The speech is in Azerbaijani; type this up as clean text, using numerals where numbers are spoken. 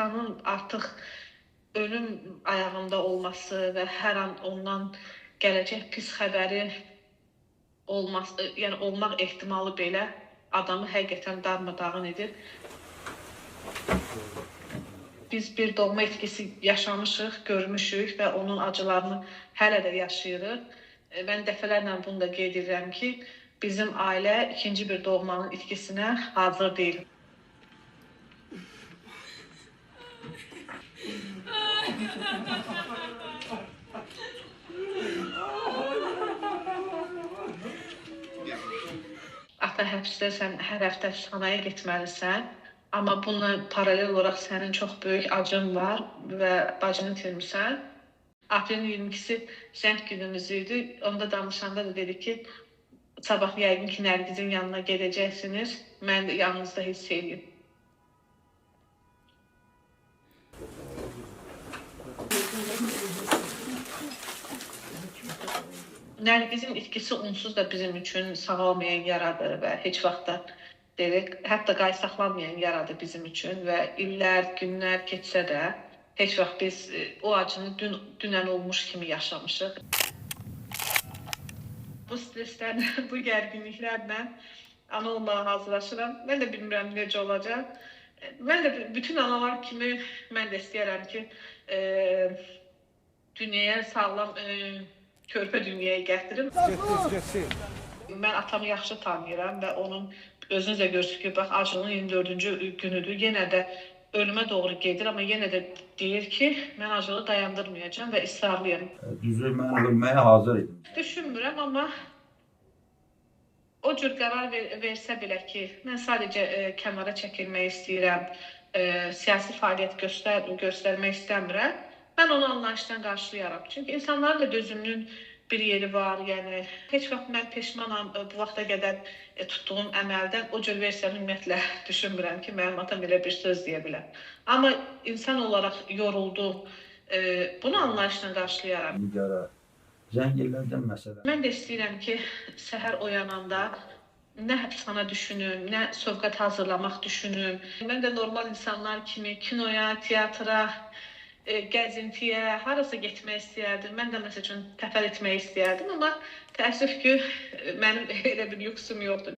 atanın artıq ölüm ayağında olması və hər an ondan gələcək pis xəbəri olması, yəni olmaq ehtimalı belə adamı həqiqətən darmadağın edir. Biz bir doğma itkisi yaşamışıq, görmüşük və onun acılarını hələ də yaşayırıq. Mən dəfələrlə bunu da qeyd edirəm ki, bizim ailə ikinci bir doğmanın itkisinə hazır deyil. Ata həbsdəsən, hər həftə həbsxanaya getməlisən. Amma bununla paralel olaraq sənin çox böyük acın var və bacını itirmirsən. Aprelin 22-si zəng günümüz idi. Onda danışanda da dedi ki, sabah yəqin ki, Nərgizin yanına gedəcəksiniz. Mən də yanınızda hiss edeyim. Nərgizin itkisi onsuz da bizim üçün sağalmayan yaradır və heç vaxt da dedik, hətta qayıqlanmayan yaradır bizim üçün və illər, günlər keçsə də heç vaxt biz o acını dünən olmuş kimi yaşamışıq. Bu streslərlə, bu gərginliklərlə ana olmağa hazırlaşıram. Mən də bilmirəm necə olacaq. Mən də bütün analar kimi mən də istəyərəm ki, dünyaya sağlam körpə dünyaya gətirim. Mən atamı yaxşı tanıyıram və onun özünüz də görürsünüz ki, bax acının 24-cü günüdür. Yenə də ölümə doğru gedir, amma yenə də deyir ki, mən acılığı dayandırmayacağam və israrlıyam. Düzdür, mən ölməyə hazır idim. Düşünmürəm, amma o cür qərar versə belə ki, mən sadəcə kənara çəkilmək istəyirəm, siyasi fəaliyyət göstərmək istəmirəm. Mən onu anlayışdan qarşılayaram. Çünki insanların da dözümünün bir yeri var. Yəni heç vaxt mən peşmanam bu vaxta qədər tutduğum əməldən. O cür versiyanı ümumiyyətlə düşünmürəm ki, mənim atam elə bir söz deyə bilər. Amma insan olaraq yoruldu. Bunu anlayışla qarşılayaram. Nigarə, zəngillərdən məsələ. Mən də istəyirəm ki, səhər oyananda nə həbsxana düşünüm, nə sovqat hazırlamaq düşünüm. Mən də normal insanlar kimi kinoya, teatra, gəzintiyə, harasa getmək istəyərdim. Mən də məsəl üçün təfəl etmək istəyərdim, amma təəssüf ki, mənim elə bir lüksüm yoxdur.